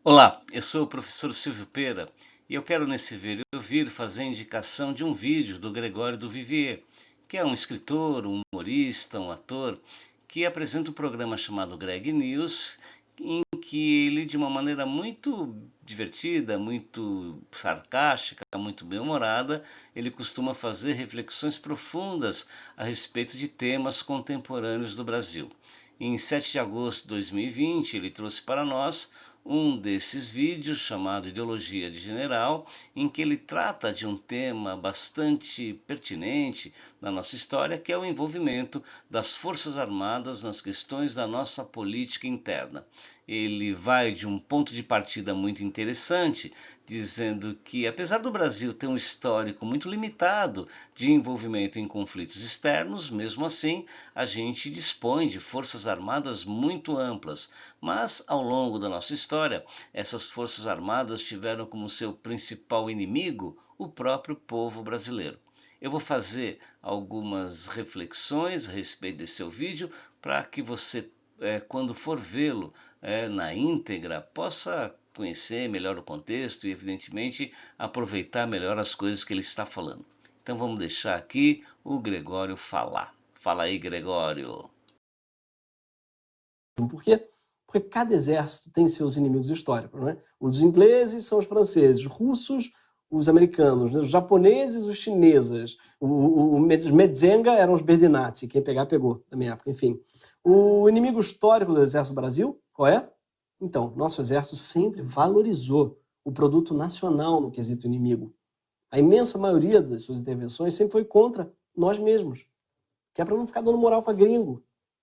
Olá, eu sou o professor Silvio Pera e eu quero nesse vídeo vir fazer a indicação de um vídeo do Gregório do Vivier, que é um escritor, um humorista, um ator, que apresenta um programa chamado Greg News, em que ele, de uma maneira muito divertida, muito sarcástica, muito bem-humorada, ele costuma fazer reflexões profundas a respeito de temas contemporâneos do Brasil. Em 7 de agosto de 2020, ele trouxe para nós um desses vídeos chamado Ideologia de General, em que ele trata de um tema bastante pertinente na nossa história, que é o envolvimento das Forças Armadas nas questões da nossa política interna. Ele vai de um ponto de partida muito interessante, dizendo que, apesar do Brasil ter um histórico muito limitado de envolvimento em conflitos externos, mesmo assim, a gente dispõe de forças armadas muito amplas, mas ao longo da nossa história, essas forças armadas tiveram como seu principal inimigo o próprio povo brasileiro. Eu vou fazer algumas reflexões a respeito desse seu vídeo para que você, quando for vê-lo na íntegra, possa conhecer melhor o contexto e, evidentemente, aproveitar melhor as coisas que ele está falando. Então vamos deixar aqui o Gregório falar. Fala aí, Gregório. Por quê? Porque cada exército tem seus inimigos históricos, né? Os ingleses são os franceses, os russos, os americanos, né? Os japoneses, os chineses, os Medzenga eram os Berdinazzi, quem pegar, pegou, na minha época, enfim. O inimigo histórico do exército do Brasil, qual é? Então, nosso exército sempre valorizou o produto nacional no quesito inimigo. A imensa maioria das suas intervenções sempre foi contra nós mesmos, que é para não ficar dando moral para gringo.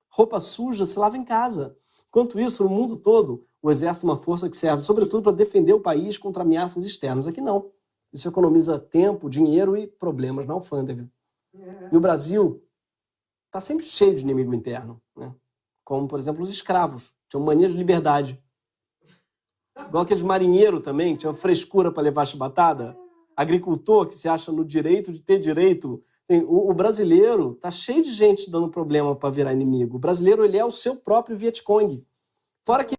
Roupa suja se lava em casa. Enquanto isso, no mundo todo, o exército é uma força que serve, sobretudo, para defender o país contra ameaças externas. Aqui não. Isso economiza tempo, dinheiro e problemas na alfândega. E o Brasil está sempre cheio de inimigo interno, né? Como, por exemplo, os escravos. Tinham mania de liberdade. Igual aqueles marinheiros também, que tinham frescura para levar chibatada. Agricultor que se acha no direito de ter direito. O brasileiro tá cheio de gente dando problema para virar inimigo. O brasileiro, ele é o seu próprio Vietcong. Fora que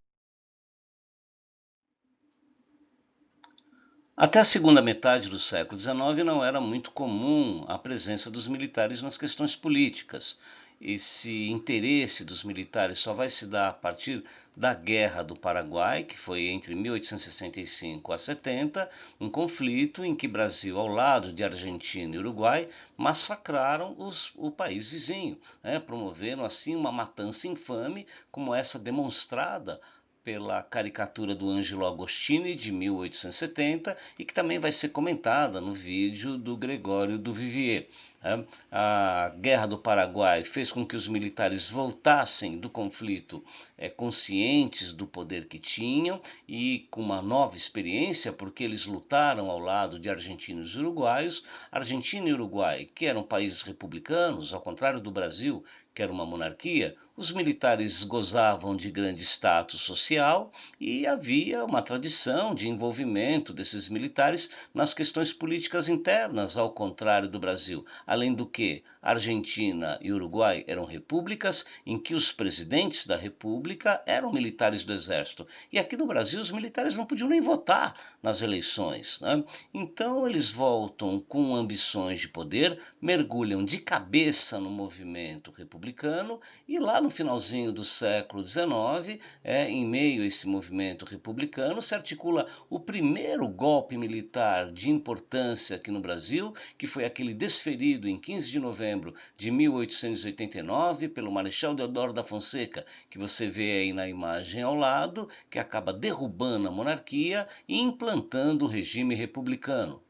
Até a segunda metade do século XIX não era muito comum a presença dos militares nas questões políticas. Esse interesse dos militares só vai se dar a partir da Guerra do Paraguai, que foi entre 1865 a 70, um conflito em que Brasil, ao lado de Argentina e Uruguai, massacraram o país vizinho, promovendo assim uma matança infame como essa demonstrada pela caricatura do Angelo Agostini de 1870 e que também vai ser comentada no vídeo do Gregório do Vivier. A Guerra do Paraguai fez com que os militares voltassem do conflito conscientes do poder que tinham e com uma nova experiência, porque eles lutaram ao lado de argentinos e uruguaios. Argentina e Uruguai, que eram países republicanos, ao contrário do Brasil, que era uma monarquia, os militares gozavam de grande status social e havia uma tradição de envolvimento desses militares nas questões políticas internas, ao contrário do Brasil. Além do que, Argentina e Uruguai eram repúblicas em que os presidentes da república eram militares do exército. E aqui no Brasil os militares não podiam nem votar nas eleições, né? Então eles voltam com ambições de poder, mergulham de cabeça no movimento republicano e lá no finalzinho do século XIX, em meio a esse movimento republicano, se articula o primeiro golpe militar de importância aqui no Brasil, que foi aquele desferido em 15 de novembro de 1889 pelo Marechal Deodoro da Fonseca, que você vê aí na imagem ao lado, que acaba derrubando a monarquia e implantando o regime republicano.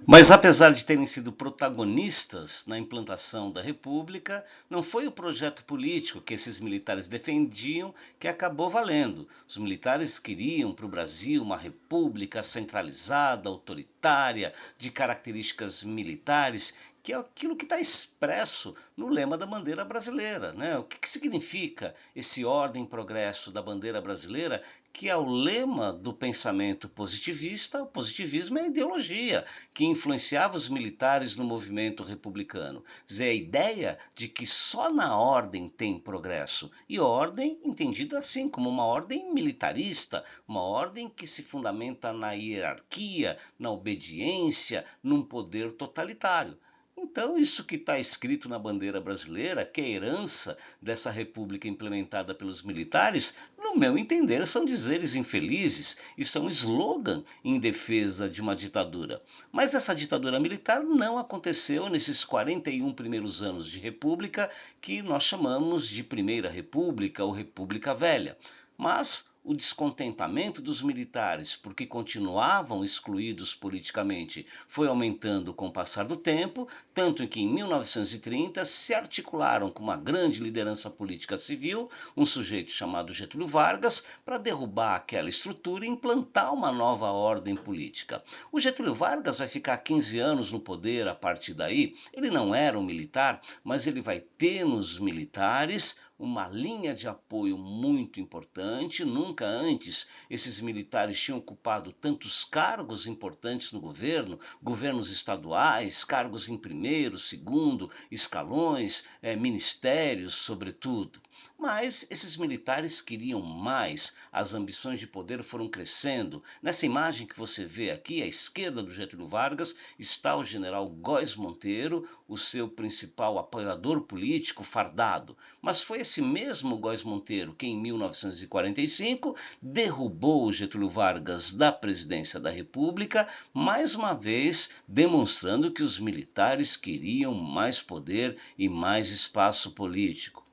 Mas apesar de terem sido protagonistas na implantação da República, não foi o projeto político que esses militares defendiam que acabou valendo. Os militares queriam para o Brasil uma república centralizada, autoritária, de características militares, que é aquilo que está expresso no lema da bandeira brasileira, né? O que significa esse ordem e progresso da bandeira brasileira, que é o lema do pensamento positivista? O positivismo é a ideologia que influenciava os militares no movimento republicano. Quer dizer, a ideia de que só na ordem tem progresso, e ordem entendida assim como uma ordem militarista, uma ordem que se fundamenta na hierarquia, na obediência, num poder totalitário. Então, isso que está escrito na bandeira brasileira, que é a herança dessa república implementada pelos militares, no meu entender, são dizeres infelizes e são slogan em defesa de uma ditadura. Mas essa ditadura militar não aconteceu nesses 41 primeiros anos de república, que nós chamamos de Primeira República ou República Velha. Mas o descontentamento dos militares, porque continuavam excluídos politicamente, foi aumentando com o passar do tempo, tanto que em 1930 se articularam com uma grande liderança política civil, um sujeito chamado Getúlio Vargas, para derrubar aquela estrutura e implantar uma nova ordem política. O Getúlio Vargas vai ficar 15 anos no poder a partir daí. Ele não era um militar, mas ele vai ter nos militares uma linha de apoio muito importante. Nunca antes esses militares tinham ocupado tantos cargos importantes no governo, governos estaduais, cargos em primeiro, segundo, escalões, ministérios, sobretudo. Mas esses militares queriam mais, as ambições de poder foram crescendo. Nessa imagem que você vê aqui, à esquerda do Getúlio Vargas, está o general Góes Monteiro, o seu principal apoiador político, fardado. Mas foi esse mesmo Góes Monteiro que, em 1945, derrubou o Getúlio Vargas da presidência da República, mais uma vez demonstrando que os militares queriam mais poder e mais espaço político.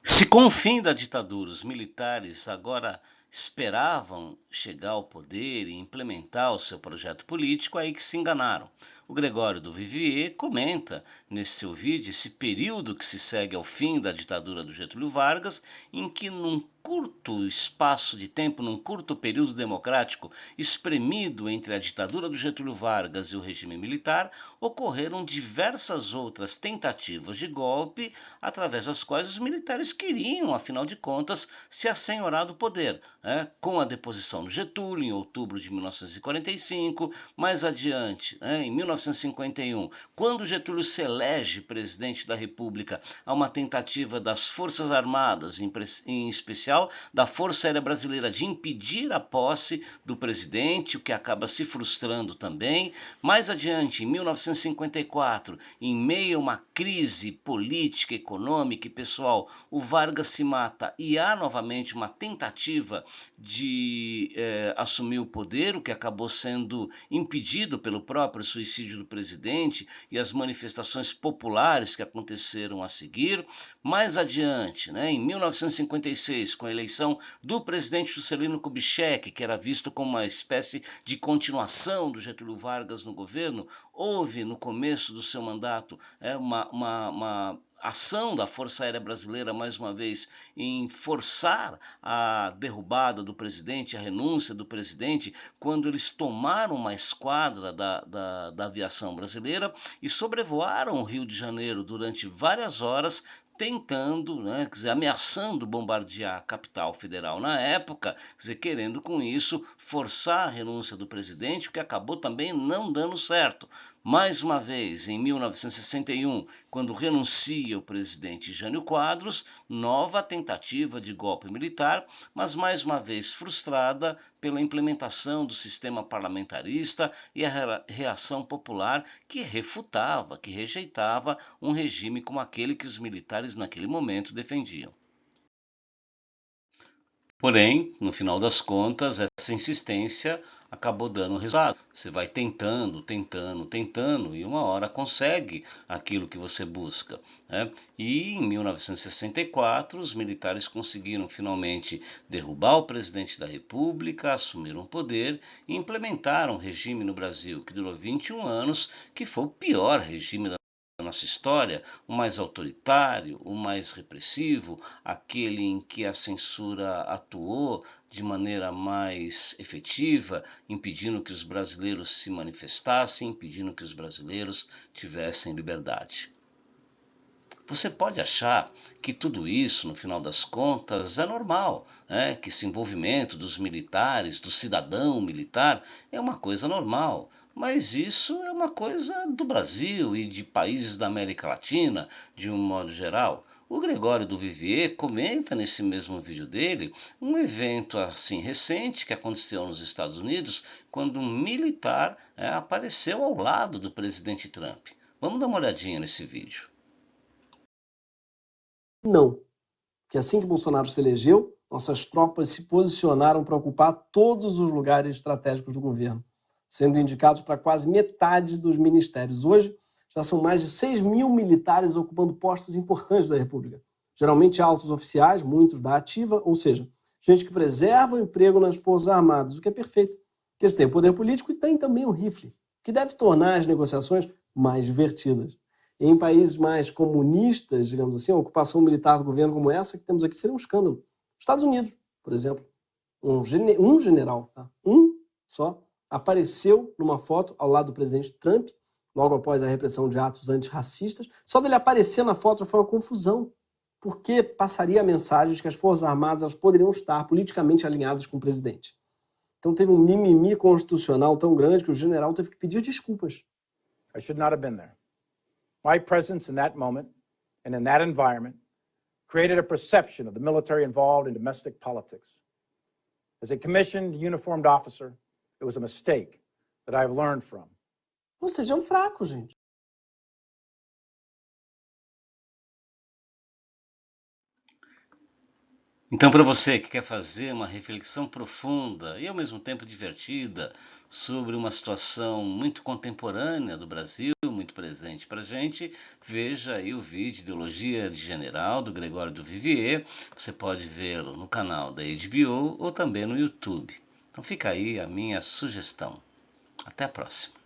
Se com o fim da ditadura os militares agora esperavam chegar ao poder e implementar o seu projeto político, aí que se enganaram. O Gregório do Vivier comenta nesse seu vídeo esse período que se segue ao fim da ditadura do Getúlio Vargas, em que num curto espaço de tempo, num curto período democrático espremido entre a ditadura do Getúlio Vargas e o regime militar, ocorreram diversas outras tentativas de golpe, através das quais os militares queriam, afinal de contas, se assenhorar do poder, com a deposição do Getúlio em outubro de 1945, mais adiante, em 1951, quando Getúlio se elege presidente da República, há uma tentativa das Forças Armadas, em especial da Força Aérea Brasileira, de impedir a posse do presidente, o que acaba se frustrando também. Mais adiante, em 1954, em meio a uma crise política, econômica e pessoal, o Vargas se mata e há novamente uma tentativa de assumir o poder, o que acabou sendo impedido pelo próprio suicídio do presidente e as manifestações populares que aconteceram a seguir. Mais adiante, em 1956, com a eleição do presidente Juscelino Kubitschek, que era visto como uma espécie de continuação do Getúlio Vargas no governo, houve no começo do seu mandato uma ação da Força Aérea Brasileira, mais uma vez, em forçar a derrubada do presidente, a renúncia do presidente, quando eles tomaram uma esquadra da aviação brasileira e sobrevoaram o Rio de Janeiro durante várias horas, tentando, quer dizer, ameaçando bombardear a capital federal na época, quer dizer, querendo com isso forçar a renúncia do presidente, o que acabou também não dando certo. Mais uma vez, em 1961, quando renuncia o presidente Jânio Quadros, nova tentativa de golpe militar, mas mais uma vez frustrada pela implementação do sistema parlamentarista e a reação popular que refutava, que rejeitava um regime como aquele que os militares naquele momento defendiam. Porém, no final das contas, essa insistência acabou dando resultado. Você vai tentando, e uma hora consegue aquilo que você busca. E em 1964, os militares conseguiram finalmente derrubar o presidente da República, assumiram o poder e implementaram um regime no Brasil que durou 21 anos, que foi o pior regime da nossa história, o mais autoritário, o mais repressivo, aquele em que a censura atuou de maneira mais efetiva, impedindo que os brasileiros se manifestassem, impedindo que os brasileiros tivessem liberdade. Você pode achar que tudo isso, no final das contas, é normal, né? Que esse envolvimento dos militares, do cidadão militar, é uma coisa normal. Mas isso é uma coisa do Brasil e de países da América Latina, de um modo geral. O Gregório do Vivier comenta nesse mesmo vídeo dele um evento assim recente que aconteceu nos Estados Unidos, quando um militar apareceu ao lado do presidente Trump. Vamos dar uma olhadinha nesse vídeo. Não. Que assim que Bolsonaro se elegeu, nossas tropas se posicionaram para ocupar todos os lugares estratégicos do governo, sendo indicados para quase metade dos ministérios. Hoje, já são mais de 6 mil militares ocupando postos importantes da República, geralmente altos oficiais, muitos da ativa, ou seja, gente que preserva o emprego nas Forças Armadas, o que é perfeito, porque eles têm poder político e têm também um rifle, que deve tornar as negociações mais divertidas. Em países mais comunistas, digamos assim, a ocupação militar do governo como essa que temos aqui seria um escândalo. Estados Unidos, por exemplo, um general, tá? Um só, apareceu numa foto ao lado do presidente Trump, logo após a repressão de atos antirracistas. Só dele aparecer na foto já foi uma confusão, porque passaria a mensagem de que as Forças Armadas elas poderiam estar politicamente alinhadas com o presidente. Então teve um mimimi constitucional tão grande que o general teve que pedir desculpas. I should not have been there. My presence in that moment and in that environment created a perception of the military involved in domestic politics. As a commissioned, uniformed officer, it was a mistake that I've learned from. Ou seja, é um fraco, gente. Então, para você que quer fazer uma reflexão profunda e ao mesmo tempo divertida sobre uma situação muito contemporânea do Brasil, muito presente para a gente, veja aí o vídeo Ideologia de General, do Gregório do Vivier. Você pode vê-lo no canal da HBO ou também no YouTube. Então fica aí a minha sugestão. Até a próxima.